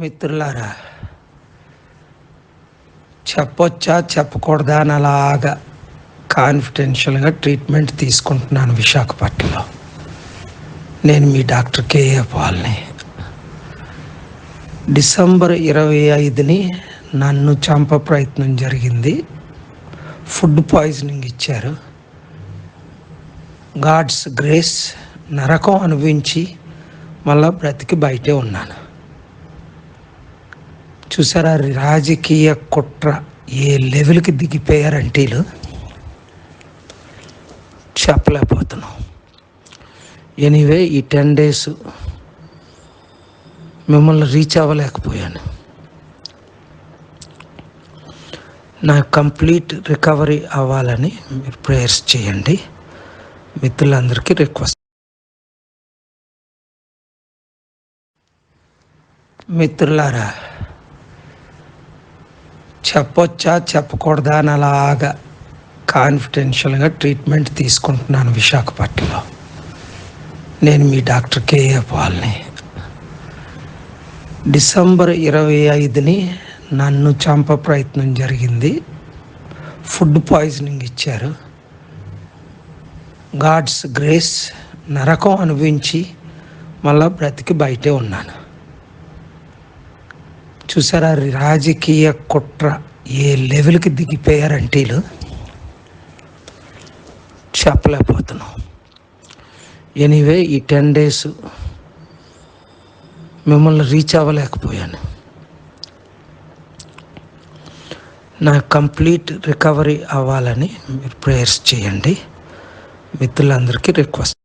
మిత్రులారా, చెప్పొచ్చా చెప్పకూడదా అని అలాగా కాన్ఫిడెన్షియల్గా ట్రీట్మెంట్ తీసుకుంటున్నాను విశాఖపట్నంలో. నేను మీ డాక్టర్ కేఏ పాల్ని. డిసెంబర్ 25ని నన్ను చంప ప్రయత్నం జరిగింది. ఫుడ్ పాయిజనింగ్ ఇచ్చారు. గాడ్స్ గ్రేస్, నరకం అనుభవించి మళ్ళా బ్రతికి బయటే ఉన్నాను. చూసారా, రాజకీయ కుట్ర ఏ లెవెల్కి దిగిపోయారంటే వీళ్ళు చెప్పలేకపోతున్నాం. ఎనీవే, ఈ 10 days మిమ్మల్ని రీచ్ అవ్వలేకపోయాను. నా కంప్లీట్ రికవరీ అవ్వాలని మీరు ప్రేయర్స్ చేయండి. మిత్రులందరికీ రిక్వెస్ట్. మిత్రులారా, చెప్పొచ్చా చెప్పకూడదా అని అలాగా కాన్ఫిడెన్షియల్గా ట్రీట్మెంట్ తీసుకుంటున్నాను విశాఖపట్నంలో. నేను మీ డాక్టర్ కేఏ పాల్ని. డిసెంబర్ 25ని నన్ను చంప ప్రయత్నం జరిగింది. ఫుడ్ పాయిజనింగ్ ఇచ్చారు. గాడ్స్ గ్రేస్, నరకం అనుభవించి మళ్ళా బ్రతికి బయటే ఉన్నాను. చూసారా, రాజకీయ కుట్ర ఏ లెవెల్కి దిగిపోయారంటే వీళ్ళు చెప్పలేకపోతున్నాం. ఎనీవే, ఈ 10 days మిమ్మల్ని రీచ్ అవ్వలేకపోయాను. నా కంప్లీట్ రికవరీ అవ్వాలని మీరు ప్రేయర్స్ చేయండి. మిత్రులందరికీ రిక్వెస్ట్.